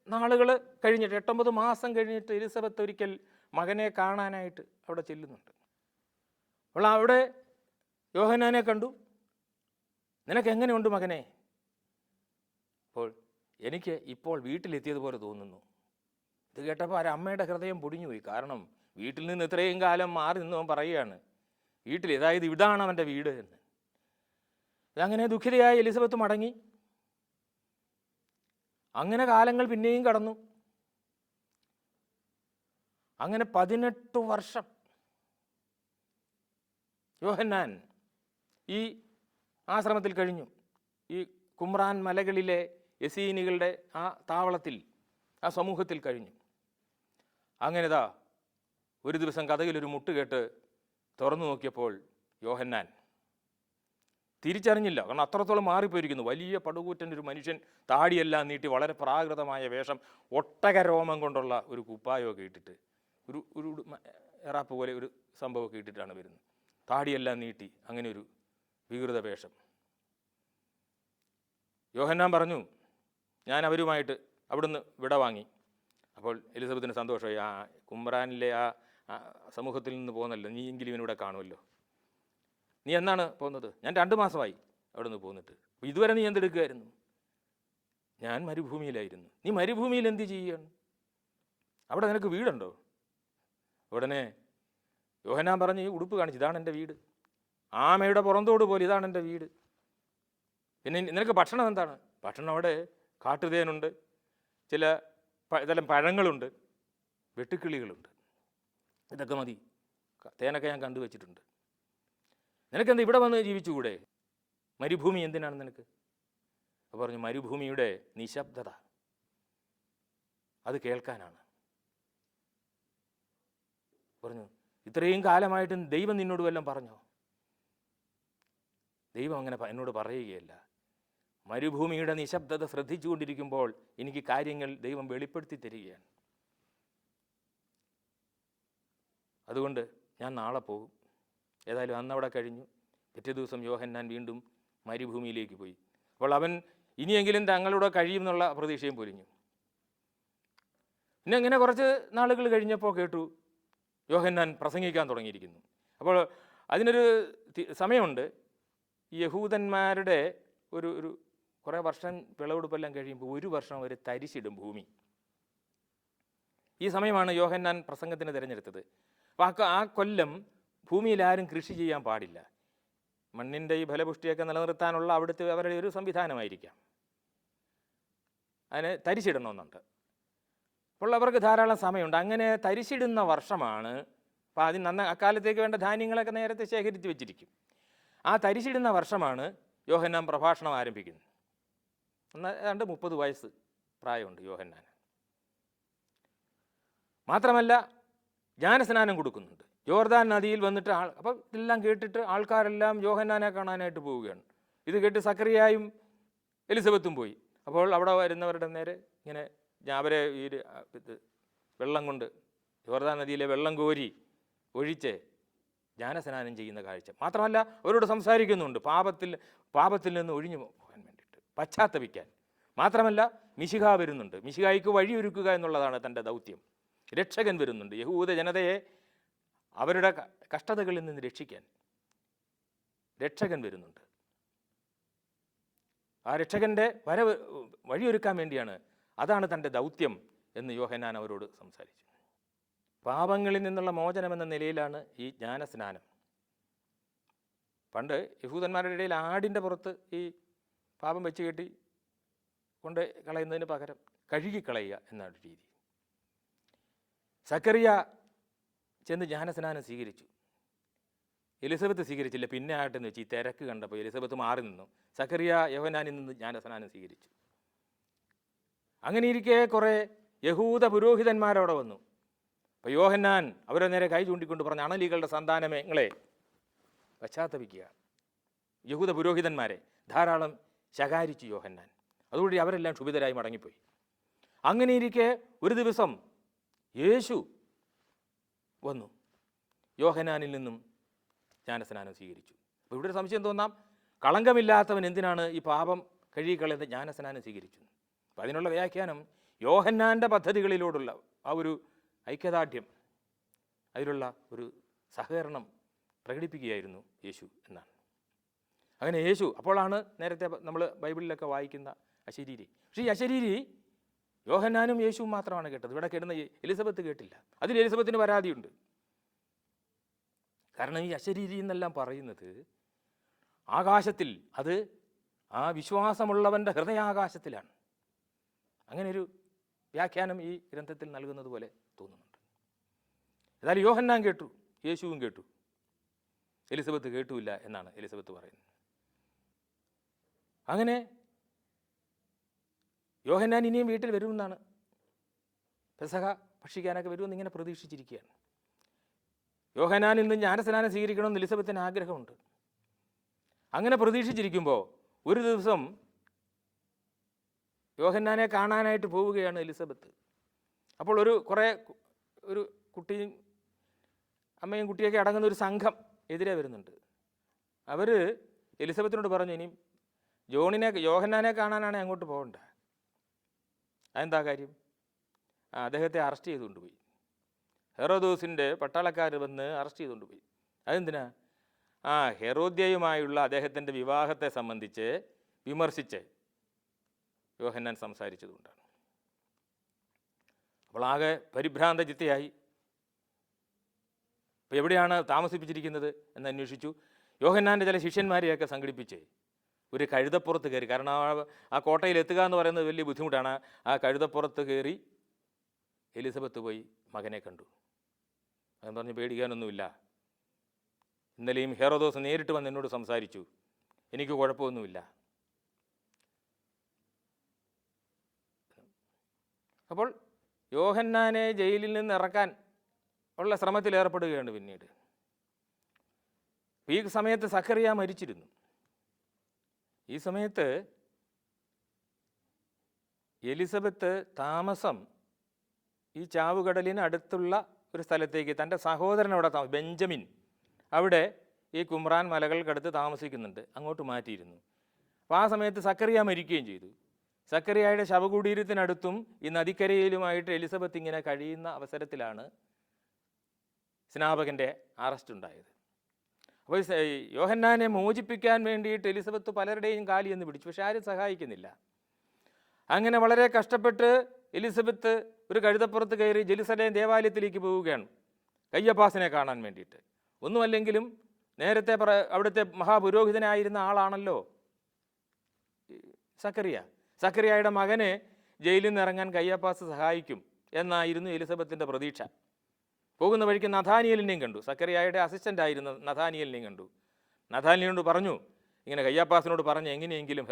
നാളുകൾ കഴിഞ്ഞിട്ട് 8-9 മാസം കഴിഞ്ഞിട്ട് എലിസബത്ത് ഒരിക്കൽ മകനെ കാണാനായിട്ട് അവിടെ ചെല്ലുന്നുണ്ട്. അപ്പോൾ അവിടെ യോഹന്നാനെ കണ്ടു. നിനക്ക് എങ്ങനെയുണ്ട് മകനെ? അപ്പോൾ എനിക്ക് ഇപ്പോൾ വീട്ടിലെത്തിയതുപോലെ തോന്നുന്നു. ഇത് കേട്ടപ്പോൾ അമ്മയുടെ ഹൃദയം പൊടിഞ്ഞുപോയി. കാരണം വീട്ടിൽ നിന്ന് ഇത്രയും കാലം മാറി നിന്നവൻ പറയുകയാണ് വീട്ടിൽ, അതായത് ഇതാണ് അവൻ്റെ വീട് എന്ന്. അങ്ങനെ ദുഃഖിതയായ എലിസബത്ത് മടങ്ങി. അങ്ങനെ കാലങ്ങൾ പിന്നെയും കടന്നു. അങ്ങനെ 18 വർഷം യോഹന്നാൻ ഈ ആശ്രമത്തിൽ കഴിഞ്ഞു. ഈ കുമ്രാൻ മലകളിലെ എസീനികളുടെ ആ താവളത്തിൽ, ആ സമൂഹത്തിൽ കഴിഞ്ഞു. അങ്ങനെതാ ഒരു ദിവസം കഥകിലൊരു മുട്ട് കേട്ട് തുറന്നു നോക്കിയപ്പോൾ യോഹന്നാൻ തിരിച്ചറിഞ്ഞില്ല. കാരണം അത്രത്തോളം മാറിപ്പോയിരിക്കുന്നു. വലിയ പടുകൂറ്റൻ ഒരു മനുഷ്യൻ, താടിയെല്ലാം നീട്ടി, വളരെ പ്രാകൃതമായ വേഷം, ഒട്ടകരോമം കൊണ്ടുള്ള ഒരു കുപ്പായമൊക്കെ ഇട്ടിട്ട്, ഒരു എറാപ്പ് പോലെ ഒരു സംഭവമൊക്കെ ഇട്ടിട്ടാണ് വരുന്നത്. താടിയെല്ലാം നീട്ടി, അങ്ങനെ ഒരു വികൃത വേഷം. യോഹന്നാൻ പറഞ്ഞു, ഞാൻ അവരുമായിട്ട് അവിടുന്ന് വിട വാങ്ങി. അപ്പോൾ എലിസബത്തിന് സന്തോഷമായി. ആ കുമ്രാനിലെ ആ സമൂഹത്തിൽ നിന്ന് പോകുന്നല്ലോ, നീ എങ്കിലും ഇവനിവിടെ കാണുമല്ലോ. നീ എന്നാണ് പോകുന്നത്? ഞാൻ 2 മാസമായി അവിടെ നിന്ന് പോന്നിട്ട്. അപ്പോൾ ഇതുവരെ നീ എന്തെടുക്കുമായിരുന്നു? ഞാൻ മരുഭൂമിയിലായിരുന്നു. നീ മരുഭൂമിയിൽ എന്ത് ചെയ്യുകയാണ്? അവിടെ നിനക്ക് വീടുണ്ടോ? ഉടനെ യോഹന്നാൻ പറഞ്ഞ് ഈ ഉടുപ്പ് കാണിച്ചു, ഇതാണ് എൻ്റെ വീട്. ആമയുടെ പുറന്തോട് പോലെ ഇതാണ് എൻ്റെ വീട്. പിന്നെ നിനക്ക് ഭക്ഷണം എന്താണ്? ഭക്ഷണം അവിടെ കാട്ടുതേനുണ്ട്, ചില ഇതെല്ലാം പഴങ്ങളുണ്ട്, വെട്ടുക്കിളികളുണ്ട്. ഇതൊക്കെ മതി. തേനൊക്കെ ഞാൻ കണ്ടുവച്ചിട്ടുണ്ട്. നിനക്കെന്താ ഇവിടെ വന്ന് ജീവിച്ചുകൂടെ? മരുഭൂമി എന്തിനാണ് നിനക്ക്? അപ്പോൾ പറഞ്ഞു, മരുഭൂമിയുടെ നിശബ്ദത അത് കേൾക്കാനാണ്. പറഞ്ഞു, ഇത്രയും കാലമായിട്ടും ദൈവം നിന്നോട് വല്ലതും പറഞ്ഞോ? ദൈവം അങ്ങനെ എന്നോട് പറയുകയല്ല. മരുഭൂമിയുടെ നിശബ്ദത ശ്രദ്ധിച്ചുകൊണ്ടിരിക്കുമ്പോൾ എനിക്ക് കാര്യങ്ങൾ ദൈവം വെളിപ്പെടുത്തി തരികയാണ്. അതുകൊണ്ട് ഞാൻ നാളെ പോകും. ഏതായാലും അന്നവിടെ കഴിഞ്ഞു. പിറ്റേ ദിവസം യോഹന്നാൻ വീണ്ടും മരുഭൂമിയിലേക്ക് പോയി. അപ്പോൾ അവൻ ഇനിയെങ്കിലും തങ്ങളുടെ കഴിയും എന്നുള്ള പ്രതീക്ഷയും പൊലിഞ്ഞു. പിന്നെ ഇങ്ങനെ കുറച്ച് നാളുകൾ കഴിഞ്ഞപ്പോൾ കേട്ടു യോഹന്നാൻ പ്രസംഗിക്കാൻ തുടങ്ങിയിരിക്കുന്നു. അപ്പോൾ അതിനൊരു സമയമുണ്ട്. യഹൂദന്മാരുടെ ഒരു കുറേ വർഷം വിളവെടുപ്പെല്ലാം കഴിയുമ്പോൾ 1 വർഷം അവർ തരിശിടും ഭൂമി. ഈ സമയമാണ് യോഹന്നാൻ പ്രസംഗത്തിന് തിരഞ്ഞെടുത്തത്. അപ്പോൾ ആ കൊല്ലം ഭൂമിയിൽ ആരും കൃഷി ചെയ്യാൻ പാടില്ല. മണ്ണിൻ്റെ ഈ ഫലപുഷ്ടിയൊക്കെ നിലനിർത്താനുള്ള അവിടുത്തെ അവരുടെ ഒരു സംവിധാനമായിരിക്കാം. അതിന് തരിശിടണമെന്നുണ്ട്. അപ്പോൾ അവർക്ക് ധാരാളം സമയമുണ്ട്. അങ്ങനെ തരിശിടുന്ന വർഷമാണ്. അപ്പോൾ അതിന് അക്കാലത്തേക്ക് വേണ്ട ധാന്യങ്ങളൊക്കെ നേരത്തെ ശേഖരിച്ച് വെച്ചിരിക്കും. ആ തരിശിടുന്ന വർഷമാണ് യോഹന്നാൻ പ്രഭാഷണം ആരംഭിക്കുന്നത്. ഏതാണ്ട് 30 വയസ്സ് പ്രായമുണ്ട് യോഹന്നാൻ. മാത്രമല്ല ജ്ഞാനസ്നാനം കൊടുക്കുന്നുണ്ട്. യോർദാൻ നദിയിൽ വന്നിട്ട് അപ്പം ഇതെല്ലാം കേട്ടിട്ട് ആൾക്കാരെല്ലാം യോഹന്നാനെ കാണാനായിട്ട് പോവുകയാണ്. ഇത് കേട്ട് സക്കറിയായും എലിസബത്തും പോയി. അപ്പോൾ അവിടെ വരുന്നവരുടെ നേരെ ഇങ്ങനെ അവരെ ഈ വെള്ളം കൊണ്ട് യോർദാൻ നദിയിലെ വെള്ളം കോരി ഒഴിച്ച് ജ്ഞാനസ്നാനം ചെയ്യുന്ന കാഴ്ച. മാത്രമല്ല അവരോട് സംസാരിക്കുന്നുണ്ട്, പാപത്തിൽ നിന്ന് ഒഴിഞ്ഞു പോകാൻ വേണ്ടിയിട്ട്, പശ്ചാത്തപിക്കാൻ. മാത്രമല്ല മിശിഹ വരുന്നുണ്ട്. മിശിഹായ്ക്ക് വഴിയൊരുക്കുക എന്നുള്ളതാണ് തൻ്റെ ദൗത്യം. രക്ഷകൻ വരുന്നുണ്ട്. യഹൂദ ജനതയെ അവരുടെ കഷ്ടതകളിൽ നിന്ന് രക്ഷിക്കാൻ രക്ഷകൻ വരുന്നുണ്ട്. ആ രക്ഷകൻ്റെ വഴിയൊരുക്കാൻ വേണ്ടിയാണ്, അതാണ് തൻ്റെ ദൗത്യം എന്ന് യോഹന്നാൻ അവരോട് സംസാരിച്ചു. പാപങ്ങളിൽ നിന്നുള്ള മോചനം എന്ന നിലയിലാണ് ഈ ജ്ഞാനസ്നാനം. പണ്ട് യഹൂദന്മാരുടെ ഇടയിൽ ആടിൻ്റെ പുറത്ത് ഈ പാപം വെച്ച് കെട്ടി കൊണ്ട് കളയുന്നതിന് പകരം കഴുകിക്കളയുക എന്നാണ് രീതി. സക്കറിയ ചെന്ന് ജ്ഞാനസ്നാനം സ്വീകരിച്ചു. എലിസബത്ത് സ്വീകരിച്ചില്ല. പിന്നെ ആട്ടെന്ന് വെച്ച് ഈ തിരക്ക് കണ്ടപ്പോൾ എലിസബത്ത് മാറി നിന്നു. സക്കറിയ യോഹന്നാനിൽ നിന്ന് ജ്ഞാനസ്നാനം സ്വീകരിച്ചു. അങ്ങനെ ഇരിക്കെ കുറേ യഹൂദ പുരോഹിതന്മാരവിടെ വന്നു. അപ്പോൾ യോഹന്നാൻ അവരെ നേരെ കൈ ചൂണ്ടിക്കൊണ്ട് പറഞ്ഞു, അണലികളുടെ സന്താനമേ, നിങ്ങളെ പശ്ചാത്തപിക്കുക. യഹൂദ പുരോഹിതന്മാരെ ധാരാളം ശകാരിച്ചു യോഹന്നാൻ. അതുകൊണ്ട് അവരെല്ലാം ക്ഷുഭിതരായി മടങ്ങിപ്പോയി. അങ്ങനെ ഇരിക്കെ ഒരു ദിവസം യേശു വന്നു യോഹന്നാനിൽ നിന്നും ജ്ഞാനസ്നാനം സ്വീകരിച്ചു. അപ്പോൾ ഇവിടെ ഒരു സംശയം തോന്നാം, കളങ്കമില്ലാത്തവൻ എന്തിനാണ് ഈ പാപം കഴുകിക്കളയുന്ന ജ്ഞാനസ്നാനം സ്വീകരിച്ചു? അപ്പോൾ അതിനുള്ള വ്യാഖ്യാനം യോഹന്നാൻ്റെ പദ്ധതികളിലോടുള്ള ആ ഒരു ഐക്യദാർഢ്യം, അതിലുള്ള ഒരു സഹകരണം പ്രകടിപ്പിക്കുകയായിരുന്നു യേശു എന്നാണ്. അങ്ങനെ യേശു അപ്പോഴാണ് നേരത്തെ നമ്മൾ ബൈബിളിലൊക്കെ വായിക്കുന്ന അശരീരി. പക്ഷേ ഈ അശരീരി യോഹന്നാനും യേശുവും മാത്രമാണ് കേട്ടത്. ഇവിടെ കേടുന്ന എലിസബത്ത് കേട്ടില്ല. അതിൽ എലിസബത്തിന് പരാതിയുണ്ട്. കാരണം ഈ അശരീരി എന്നെല്ലാം പറയുന്നത് ആകാശത്തിൽ, അത് ആ വിശ്വാസമുള്ളവൻ്റെ ഹൃദയാകാശത്തിലാണ്. അങ്ങനെയൊരു വ്യാഖ്യാനം ഈ ഗ്രന്ഥത്തിൽ നൽകുന്നത് പോലെ തോന്നുന്നുണ്ട്. ഏതായാലും യോഹന്നാൻ കേട്ടു, യേശുവും കേട്ടു, എലിസബത്ത് കേട്ടുമില്ല എന്നാണ് എലിസബത്ത് പറയുന്നത്. അങ്ങനെ യോഹന്നാൻ ഇനിയും വീട്ടിൽ വരുമെന്നാണ്, പെസഹ ഭക്ഷിക്കാനൊക്കെ വരുമെന്ന് ഇങ്ങനെ പ്രതീക്ഷിച്ചിരിക്കുകയാണ്. യോഹന്നാനിൽ നിന്ന് ജ്ഞാനസ്നാനം സ്വീകരിക്കണമെന്ന് എലിസബത്തിന് ആഗ്രഹമുണ്ട്. അങ്ങനെ പ്രതീക്ഷിച്ചിരിക്കുമ്പോൾ ഒരു ദിവസം യോഹന്നാനെ കാണാനായിട്ട് പോവുകയാണ് എലിസബത്ത്. അപ്പോൾ ഒരു കുട്ടിയും അമ്മയും കുട്ടിയൊക്കെ അടങ്ങുന്ന ഒരു സംഘം എതിരെ വരുന്നുണ്ട്. അവർ എലിസബത്തിനോട് പറഞ്ഞു, ഇനിയും യോഹന്നാനെ കാണാനാണ് അങ്ങോട്ട് പോകേണ്ടത്. അതെന്താ കാര്യം? അദ്ദേഹത്തെ അറസ്റ്റ് ചെയ്തുകൊണ്ടുപോയി. ഹെറോദോസിൻ്റെ പട്ടാളക്കാർ വന്ന് അറസ്റ്റ് ചെയ്തുകൊണ്ടുപോയി. അതെന്തിനാ? ഹെറോദ്യയുമായുള്ള അദ്ദേഹത്തിൻ്റെ വിവാഹത്തെ സംബന്ധിച്ച് വിമർശിച്ച് യോഹന്നാൻ സംസാരിച്ചതുകൊണ്ടാണ്. അപ്പോൾ ആകെ പരിഭ്രാന്ത ചിത്തയായി. അപ്പോൾ എവിടെയാണ് താമസിപ്പിച്ചിരിക്കുന്നത് എന്ന് അന്വേഷിച്ചു. യോഹന്നാൻ്റെ ചില ശിഷ്യന്മാരെയൊക്കെ സംഘടിപ്പിച്ച് ഒരു കഴുതപ്പുറത്ത് കയറി, കാരണം ആ കോട്ടയിൽ എത്തുക എന്ന് പറയുന്നത് വലിയ ബുദ്ധിമുട്ടാണ്. ആ കഴുതപ്പുറത്ത് കയറി എലിസബത്ത് പോയി മകനെ കണ്ടു. അതെന്ന് പറഞ്ഞ് പേടിക്കാനൊന്നുമില്ല, ഇന്നലെയും ഹെറോദോസ് നേരിട്ട് വന്ന് എന്നോട് സംസാരിച്ചു, എനിക്ക് കുഴപ്പമൊന്നുമില്ല. അപ്പോൾ യോഹന്നാനെ ജയിലിൽ നിന്ന് ഇറക്കാൻ ഉള്ള ശ്രമത്തിൽ ഏർപ്പെടുകയാണ് പിന്നീട്. ഈ സമയത്ത് സക്കറിയ മരിച്ചിരുന്നു. ഈ സമയത്ത് എലിസബത്ത് താമസം ഈ ചാവുകടലിന് അടുത്തുള്ള ഒരു സ്ഥലത്തേക്ക്, തൻ്റെ സഹോദരൻ അവിടെ ബെഞ്ചമിൻ അവിടെ ഈ കുമ്രാൻ മലകൾക്കടുത്ത് താമസിക്കുന്നുണ്ട്, അങ്ങോട്ട് മാറ്റിയിരുന്നു. അപ്പോൾ ആ സമയത്ത് സക്കറിയ മരിക്കുകയും ചെയ്തു. സക്കറിയയുടെ ശവകുടീരത്തിനടുത്തും ഈ നദിക്കരയിലുമായിട്ട് എലിസബത്ത് ഇങ്ങനെ കഴിയുന്ന അവസരത്തിലാണ് സ്നാപകൻ്റെ അറസ്റ്റ് ഉണ്ടായത്. അപ്പോൾ യോഹന്നാനെ മോചിപ്പിക്കാൻ വേണ്ടിയിട്ട് എലിസബത്ത് പലരുടെയും കാലി എന്ന് പിടിച്ചു, പക്ഷെ ആരും സഹായിക്കുന്നില്ല. അങ്ങനെ വളരെ കഷ്ടപ്പെട്ട് എലിസബത്ത് ഒരു കഴുതപ്പുറത്ത് കയറി ജെറുസലേം ദേവാലയത്തിലേക്ക് പോവുകയാണ് കയ്യപ്പാസിനെ കാണാൻ വേണ്ടിയിട്ട്. ഒന്നുമല്ലെങ്കിലും നേരത്തെ അവിടുത്തെ മഹാപുരോഹിതനായിരുന്ന ആളാണല്ലോ സക്കറിയയുടെ മകനെ ജയിലിൽ നിന്ന് ഇറങ്ങാൻ കയ്യപ്പാസ് സഹായിക്കും എന്നായിരുന്നു എലിസബത്തിൻ്റെ പ്രതീക്ഷ. പോകുന്ന വഴിക്ക് നഥാനിയലിനെയും കണ്ടു, സക്കറിയയുടെ അസിസ്റ്റൻ്റ് ആയിരുന്ന നഥാനിയലിനെയും കണ്ടു. നഥാനിയലിനോട് പറഞ്ഞു, ഇങ്ങനെ കയ്യാപ്പാസിനോട് പറഞ്ഞ് എങ്ങനെയെങ്കിലും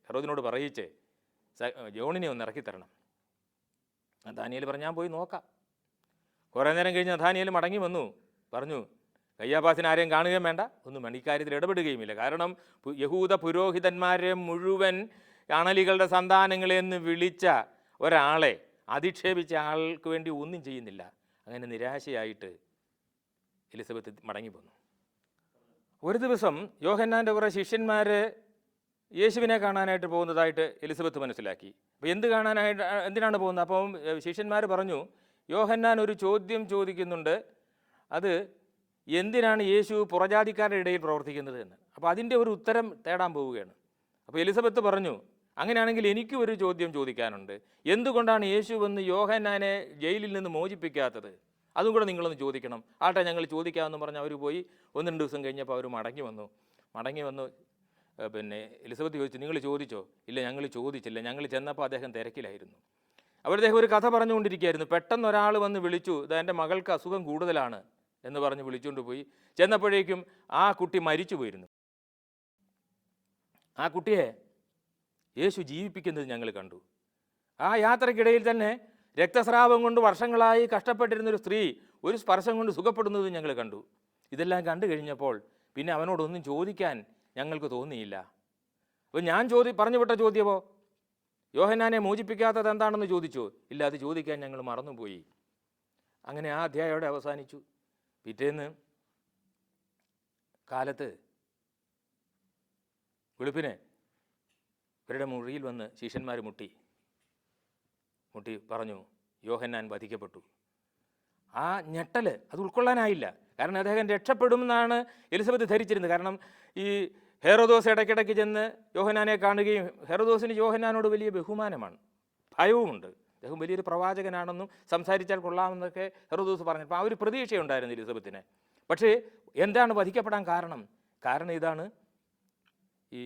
ഹെറോദിനോട് പറയിച്ച് ജോണിനെ ഒന്ന് ഇറക്കിത്തരണം. നഥാനിയൽ പറഞ്ഞു, ഞാൻ പോയി നോക്കാം. കുറേ നേരം കഴിഞ്ഞ് നഥാനിയൽ മടങ്ങി വന്നു, പറഞ്ഞു കയ്യാപ്പാസിന് ആരെയും കാണുകയും വേണ്ട, ഒന്നും വേണ്ട, ഇക്കാര്യത്തിൽ ഇടപെടുകയുമില്ല. കാരണം യഹൂദ പുരോഹിതന്മാരെ മുഴുവൻ അണലികളുടെ സന്താനങ്ങളെന്ന് വിളിച്ച ഒരാളെ അധിക്ഷേപിച്ച ആൾക്ക് വേണ്ടി ഒന്നും ചെയ്യുന്നില്ല. അങ്ങനെ നിരാശയായിട്ട് എലിസബത്ത് മടങ്ങി പോന്നു. ഒരു ദിവസം യോഹന്നാൻ്റെ കുറേ ശിഷ്യന്മാർ യേശുവിനെ കാണാനായിട്ട് പോകുന്നതായിട്ട് എലിസബത്ത് മനസ്സിലാക്കി. അപ്പോൾ എന്തിനാണ് പോകുന്നത്? അപ്പം ശിഷ്യന്മാർ പറഞ്ഞു, യോഹന്നാൻ ഒരു ചോദ്യം ചോദിക്കുന്നുണ്ട്, അത് എന്തിനാണ് യേശു പുറജാതിക്കാരുടെ ഇടയിൽ പ്രവർത്തിക്കുന്നത് എന്ന്. അപ്പോൾ അതിൻ്റെ ഒരു ഉത്തരം തേടാൻ പോവുകയാണ്. അപ്പോൾ എലിസബത്ത് പറഞ്ഞു, അങ്ങനെയാണെങ്കിൽ എനിക്കും ഒരു ചോദ്യം ചോദിക്കാനുണ്ട്. എന്തുകൊണ്ടാണ് യേശു വന്ന് യോഹന്നാനെ ജയിലിൽ നിന്ന് മോചിപ്പിക്കാത്തത്? അതും കൂടെ നിങ്ങളൊന്ന് ചോദിക്കണം. ആട്ടെ, ഞങ്ങൾ ചോദിക്കാമെന്ന് പറഞ്ഞ് അവർ പോയി. 1-2 ദിവസം കഴിഞ്ഞപ്പോൾ അവർ മടങ്ങി വന്നു. പിന്നെ എലിസബത്ത് ചോദിച്ചു, നിങ്ങൾ ചോദിച്ചോ? ഇല്ല, ഞങ്ങൾ ചോദിച്ചില്ല, ഞങ്ങൾ ചെന്നപ്പോൾ അദ്ദേഹം തിരക്കിലായിരുന്നു. അദ്ദേഹം ഒരു കഥ പറഞ്ഞുകൊണ്ടിരിക്കുകയായിരുന്നു. പെട്ടെന്ന് ഒരാൾ വന്ന് വിളിച്ചു, എൻ്റെ മകൾക്ക് അസുഖം കൂടുതലാണ് എന്ന് പറഞ്ഞ് വിളിച്ചുകൊണ്ട് പോയി. ചെന്നപ്പോഴേക്കും ആ കുട്ടി മരിച്ചു പോയിരുന്നു. ആ കുട്ടിയെ യേശു ജീവിപ്പിക്കുന്നത് ഞങ്ങൾ കണ്ടു. ആ യാത്രക്കിടയിൽ തന്നെ രക്തസ്രാവം കൊണ്ട് വർഷങ്ങളായി കഷ്ടപ്പെട്ടിരുന്നൊരു സ്ത്രീ ഒരു സ്പർശം കൊണ്ട് സുഖപ്പെടുന്നതും ഞങ്ങൾ കണ്ടു. ഇതെല്ലാം കണ്ടു കഴിഞ്ഞപ്പോൾ പിന്നെ അവനോടൊന്നും ചോദിക്കാൻ ഞങ്ങൾക്ക് തോന്നിയില്ല. അപ്പോൾ ഞാൻ പറഞ്ഞു വിട്ട ചോദ്യമോ, യോഹന്നാനെ മോചിപ്പിക്കാത്തത് എന്താണെന്ന് ചോദിച്ചോ? ഇല്ല, അത് ചോദിക്കാൻ ഞങ്ങൾ മറന്നുപോയി. അങ്ങനെ ആ അധ്യായോടെ അവസാനിച്ചു. പിറ്റേന്ന് കാലത്ത് വെളുപ്പിന് ഇവരുടെ മുറിയിൽ വന്ന് ശിഷ്യന്മാർ മുട്ടി പറഞ്ഞു, യോഹന്നാൻ വധിക്കപ്പെട്ടു. ആ ഞെട്ടൽ അത് ഉൾക്കൊള്ളാനായില്ല. കാരണം അദ്ദേഹം രക്ഷപ്പെടുമെന്നാണ് എലിസബത്ത് ധരിച്ചിരുന്നത്. കാരണം ഈ ഹെറോദോസ് ഇടയ്ക്കിടയ്ക്ക് ചെന്ന് യോഹന്നാനെ കാണുകയും, ഹെറോദോസിന് യോഹന്നാനോട് വലിയ ബഹുമാനമാണ്, ഭയവുമുണ്ട്. അദ്ദേഹം വലിയൊരു പ്രവാചകനാണെന്നും സംസാരിച്ചാൽ കൊള്ളാമെന്നൊക്കെ ഹെറോദോസ് പറഞ്ഞപ്പോൾ ആ ഒരു പ്രതീക്ഷയുണ്ടായിരുന്നു എലിസബത്തിന്. പക്ഷേ എന്താണ് വധിക്കപ്പെടാൻ കാരണം ഇതാണ്, ഈ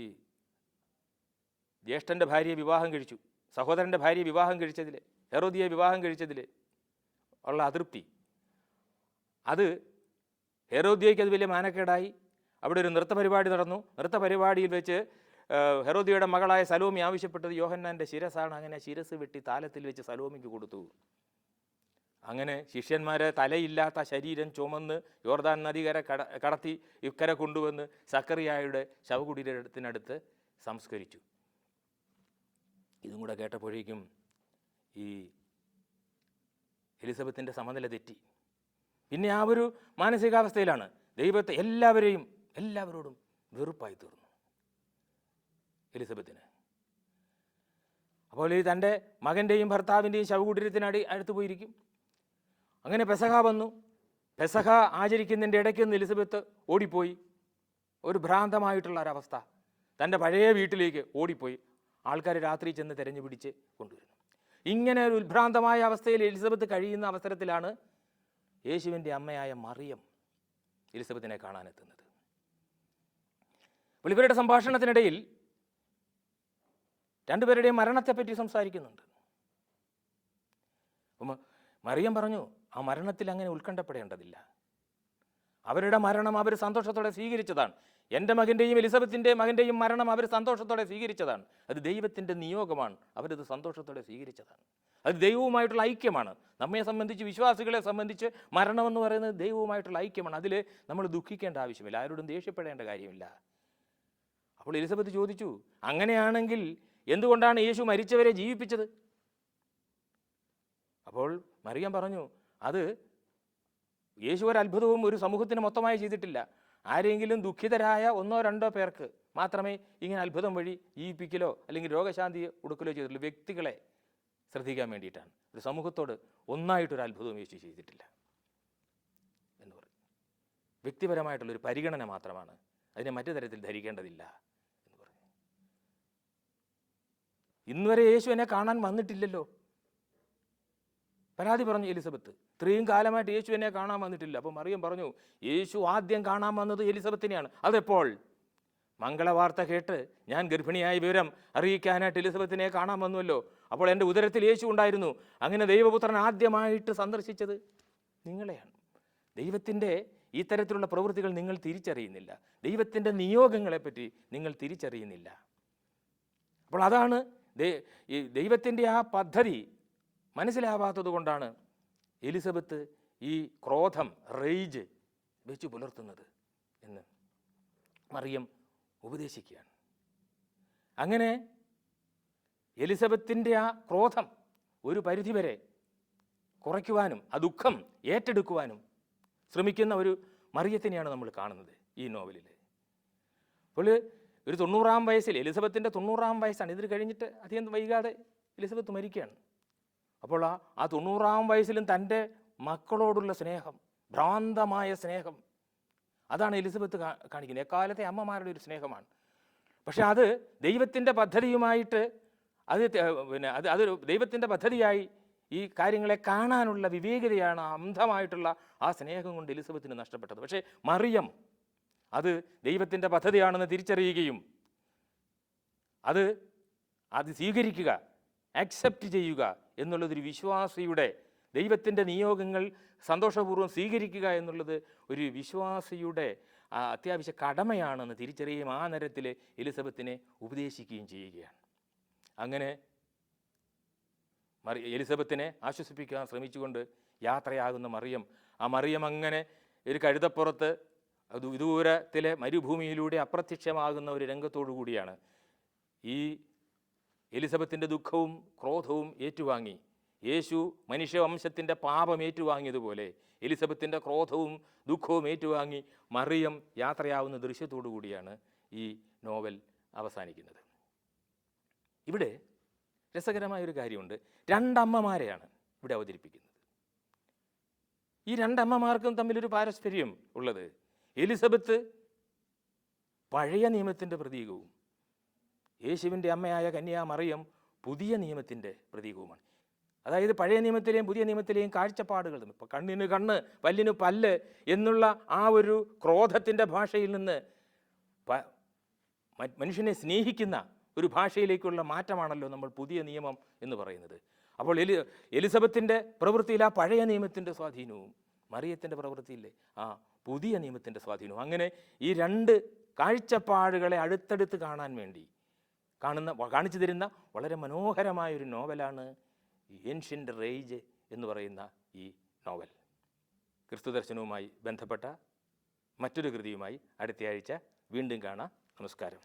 ജ്യേഷ്ഠൻ്റെ ഭാര്യയെ വിവാഹം കഴിച്ചു, സഹോദരൻ്റെ ഭാര്യയെ വിവാഹം കഴിച്ചതിൽ, ഹെറോദിയെ വിവാഹം കഴിച്ചതിൽ ഉള്ള അതൃപ്തി, അത് ഹെറോദിയയ്ക്ക് അത് വലിയ മാനക്കേടായി. അവിടെ ഒരു നൃത്തപരിപാടി നടന്നു. നൃത്തപരിപാടിയിൽ വെച്ച് ഹെറോദിയയുടെ മകളായ സലോമി ആവശ്യപ്പെട്ടത് യോഹന്നാൻ്റെ ശിരസാണ്. അങ്ങനെ ശിരസ് വെട്ടി താലത്തിൽ വെച്ച് സലോമിക്ക് കൊടുത്തു. അങ്ങനെ ശിഷ്യന്മാരെ തലയില്ലാത്ത ശരീരം ചുമന്ന് യോർദാൻ നദികര കടത്തി ഇക്കരെ കൊണ്ടുവന്ന് സക്കറിയായുടെ ശവകുടീരത്തിനടുത്ത് സംസ്കരിച്ചു. ഇതും കൂടെ കേട്ടപ്പോഴേക്കും ഈ എലിസബത്തിൻ്റെ സമനില തെറ്റി. പിന്നെ ആ ഒരു മാനസികാവസ്ഥയിലാണ്. ദൈവത്തെ എല്ലാവരോടും വെറുപ്പായി തീർന്നു എലിസബത്തിന്. അപ്പോൾ ഈ തൻ്റെ മകൻ്റെയും ഭർത്താവിൻ്റെയും ശവകുടീരത്തിനടുത്ത് പോയിരിക്കും. അങ്ങനെ പെസഹ വന്നു. പെസഹ ആചരിക്കുന്നതിൻ്റെ ഇടയ്ക്ക് നിന്ന് എലിസബത്ത് ഓടിപ്പോയി. ഒരു ഭ്രാന്തമായിട്ടുള്ള ഒരവസ്ഥ. തൻ്റെ പഴയ വീട്ടിലേക്ക് ഓടിപ്പോയി ആൾക്കാർ രാത്രി ചെന്ന് തെരഞ്ഞു പിടിച്ച് കൊണ്ടുവരുന്നു. ഇങ്ങനെ ഒരു ഉത്ഭ്രാന്തമായ അവസ്ഥയിൽ എലിസബത്ത് കഴിയുന്ന അവസരത്തിലാണ് യേശുവിൻ്റെ അമ്മയായ മറിയം എലിസബത്തിനെ കാണാനെത്തുന്നത്. അപ്പോൾ ഇവരുടെ സംഭാഷണത്തിനിടയിൽ രണ്ടുപേരുടെയും മരണത്തെപ്പറ്റി സംസാരിക്കുന്നുണ്ട്. അപ്പം മറിയം പറഞ്ഞു, ആ മരണത്തിൽ അങ്ങനെ ഉത്കണ്ഠപ്പെടേണ്ടതില്ല. അവരുടെ മരണം അവർ സന്തോഷത്തോടെ സ്വീകരിച്ചതാണ്. എൻ്റെ മകൻ്റെയും എലിസബത്തിൻ്റെ മകൻ്റെയും മരണം അവർ സന്തോഷത്തോടെ സ്വീകരിച്ചതാണ്. അത് ദൈവത്തിൻ്റെ നിയോഗമാണ്. അവരത് സന്തോഷത്തോടെ സ്വീകരിച്ചതാണ്. അത് ദൈവവുമായിട്ടുള്ള ഐക്യമാണ്. നമ്മെ സംബന്ധിച്ച്, വിശ്വാസികളെ സംബന്ധിച്ച് മരണമെന്ന് പറയുന്നത് ദൈവവുമായിട്ടുള്ള ഐക്യമാണ്. അതിൽ നമ്മൾ ദുഃഖിക്കേണ്ട ആവശ്യമില്ല, ആരോടും ദേഷ്യപ്പെടേണ്ട കാര്യമില്ല. അപ്പോൾ എലിസബത്ത് ചോദിച്ചു, അങ്ങനെയാണെങ്കിൽ എന്തുകൊണ്ടാണ് യേശു മരിച്ചവരെ ജീവിപ്പിച്ചത്? അപ്പോൾ മറിയം പറഞ്ഞു, അത് യേശു ഒരു അത്ഭുതവും ഒരു സമൂഹത്തിന് മൊത്തമായി ചെയ്തിട്ടില്ല. ആരെങ്കിലും ദുഃഖിതരായ 1-2 പേർക്ക് മാത്രമേ ഇങ്ങനെ അത്ഭുതം വഴി ജീവിപ്പിക്കലോ അല്ലെങ്കിൽ രോഗശാന്തി കൊടുക്കലോ ചെയ്തിട്ടുള്ളൂ. വ്യക്തികളെ ശ്രദ്ധിക്കാൻ വേണ്ടിയിട്ടാണ്. ഒരു സമൂഹത്തോട് ഒന്നായിട്ടൊരു അത്ഭുതവും യേശു ചെയ്തിട്ടില്ല എന്ന് പറയും. വ്യക്തിപരമായിട്ടുള്ളൊരു പരിഗണന മാത്രമാണ്, അതിനെ മറ്റു തരത്തിൽ ധരിക്കേണ്ടതില്ല എന്ന് പറയും. ഇന്നുവരെ യേശു എന്നെ കാണാൻ വന്നിട്ടില്ലല്ലോ, പരാതി പറഞ്ഞു എലിസബത്ത്. ഇത്രയും കാലമായിട്ട് യേശു എന്നെ കാണാൻ വന്നിട്ടില്ല. അപ്പോൾ മറിയം പറഞ്ഞു, യേശു ആദ്യം കാണാൻ വന്നത് എലിസബത്തിനെയാണ്. അതെപ്പോൾ? മംഗളവാർത്ത കേട്ട് ഞാൻ ഗർഭിണിയായ വിവരം അറിയിക്കാനായിട്ട് എലിസബത്തിനെ കാണാൻ വന്നുവല്ലോ. അപ്പോൾ എൻ്റെ ഉദരത്തിൽ യേശു ഉണ്ടായിരുന്നു. അങ്ങനെ ദൈവപുത്രൻ ആദ്യമായിട്ട് സന്ദർശിച്ചത് നിങ്ങളെയാണ്. ദൈവത്തിൻ്റെ ഈ തരത്തിലുള്ള പ്രവൃത്തികൾ നിങ്ങൾ തിരിച്ചറിയുന്നില്ല. ദൈവത്തിൻ്റെ നിയോഗങ്ങളെപ്പറ്റി നിങ്ങൾ തിരിച്ചറിയുന്നില്ല. അപ്പോൾ അതാണ് ദൈവത്തിൻ്റെ ആ പദ്ധതി മനസ്സിലാവാത്തത് കൊണ്ടാണ് എലിസബത്ത് ഈ ക്രോധം, റേജ് വെച്ച് പുലർത്തുന്നത് എന്ന് മറിയം ഉപദേശിക്കുകയാണ്. അങ്ങനെ എലിസബത്തിൻ്റെ ആ ക്രോധം ഒരു പരിധിവരെ കുറയ്ക്കുവാനും ആ ദുഃഖം ഏറ്റെടുക്കുവാനും ശ്രമിക്കുന്ന ഒരു മറിയത്തിനെയാണ് നമ്മൾ കാണുന്നത് ഈ നോവലിൽ. അപ്പോൾ ഒരു 90-ാം വയസ്സിൽ, എലിസബത്തിൻ്റെ 90-ാം വയസ്സാണ്. ഇതിന് കഴിഞ്ഞിട്ട് അധികം വൈകാതെ എലിസബത്ത് മരിക്കുകയാണ്. അപ്പോൾ ആ 90-ാം വയസ്സിലും തൻ്റെ മക്കളോടുള്ള സ്നേഹം, ഭ്രാന്തമായ സ്നേഹം, അതാണ് എലിസബത്ത് കാണിക്കുന്നത്. എക്കാലത്തെ അമ്മമാരുടെ ഒരു സ്നേഹമാണ്. പക്ഷെ അത് ദൈവത്തിൻ്റെ പദ്ധതിയുമായിട്ട് അതൊരു ദൈവത്തിൻ്റെ പദ്ധതിയായി ഈ കാര്യങ്ങളെ കാണാനുള്ള വിവേകതയാണ്, അന്ധമായിട്ടുള്ള ആ സ്നേഹം കൊണ്ട് എലിസബത്തിന് നഷ്ടപ്പെട്ടത്. പക്ഷേ മറിയം അത് ദൈവത്തിൻ്റെ പദ്ധതിയാണെന്ന് തിരിച്ചറിയുകയും അത് സ്വീകരിക്കുക, ആക്സെപ്റ്റ് ചെയ്യുക എന്നുള്ളതൊരു വിശ്വാസിയുടെ, ദൈവത്തിൻ്റെ നിയോഗങ്ങൾ സന്തോഷപൂർവ്വം സ്വീകരിക്കുക എന്നുള്ളത് ഒരു വിശ്വാസിയുടെ അത്യാവശ്യ കടമയാണെന്ന് തിരിച്ചറിയുകയും ആ നേരത്തിൽ എലിസബത്തിനെ ഉപദേശിക്കുകയും ചെയ്യുകയാണ്. അങ്ങനെ എലിസബത്തിനെ ആശ്വസിപ്പിക്കാൻ ശ്രമിച്ചുകൊണ്ട് യാത്രയാകുന്ന മറിയം, ആ മറിയം അങ്ങനെ ഒരു കഴുതപ്പുറത്ത് വിദൂരത്തിലെ മരുഭൂമിയിലൂടെ അപ്രത്യക്ഷമാകുന്ന ഒരു രംഗത്തോടു കൂടിയാണ് ഈ എലിസബത്തിൻ്റെ ദുഃഖവും ക്രോധവും ഏറ്റുവാങ്ങി യേശു മനുഷ്യവംശത്തിൻ്റെ പാപം ഏറ്റുവാങ്ങിയതുപോലെ എലിസബത്തിൻ്റെ ക്രോധവും ദുഃഖവും ഏറ്റുവാങ്ങി മറിയം യാത്രയാവുന്ന ദൃശ്യത്തോടു കൂടിയാണ് ഈ നോവൽ അവസാനിക്കുന്നത്. ഇവിടെ രസകരമായൊരു കാര്യമുണ്ട്. 2 അമ്മമാരെയാണ് ഇവിടെ അവതരിപ്പിക്കുന്നത്. ഈ 2 അമ്മമാർക്കും തമ്മിലൊരു പാരസ്പര്യം ഉള്ളത്. എലിസബത്ത് പഴയ നിയമത്തിൻ്റെ പ്രതീകവും യേശുവിൻ്റെ അമ്മയായ കന്യാ മറിയം പുതിയ നിയമത്തിൻ്റെ പ്രതീകവുമാണ്. അതായത് പഴയ നിയമത്തിലെയും പുതിയ നിയമത്തിലെയും കാഴ്ചപ്പാടുകൾ തമ്മിൽ, ഇപ്പോൾ കണ്ണിന് കണ്ണ് പല്ലിന് പല്ല് എന്നുള്ള ആ ഒരു ക്രോധത്തിൻ്റെ ഭാഷയിൽ നിന്ന് മനുഷ്യനെ സ്നേഹിക്കുന്ന ഒരു ഭാഷയിലേക്കുള്ള മാറ്റമാണല്ലോ നമ്മൾ പുതിയ നിയമം എന്ന് പറയുന്നത്. അപ്പോൾ എലിസബത്തിൻ്റെ പ്രവൃത്തിയിൽ ആ പഴയ നിയമത്തിൻ്റെ സ്വാധീനവും മറിയത്തിൻ്റെ പ്രവൃത്തിയില്ലേ ആ പുതിയ നിയമത്തിൻ്റെ സ്വാധീനവും, അങ്ങനെ ഈ 2 കാഴ്ചപ്പാടുകളെ അടുത്തടുത്ത് കാണാൻ വേണ്ടി കാണിച്ചു തരുന്ന വളരെ മനോഹരമായൊരു നോവലാണ് ഏൻഷ്യൻ്റ് റേജ് എന്ന് പറയുന്ന ഈ നോവൽ. ക്രിസ്തുദർശനവുമായി ബന്ധപ്പെട്ട മറ്റൊരു കൃതിയുമായി അടുത്തയാഴ്ച വീണ്ടും കാണാം. നമസ്കാരം.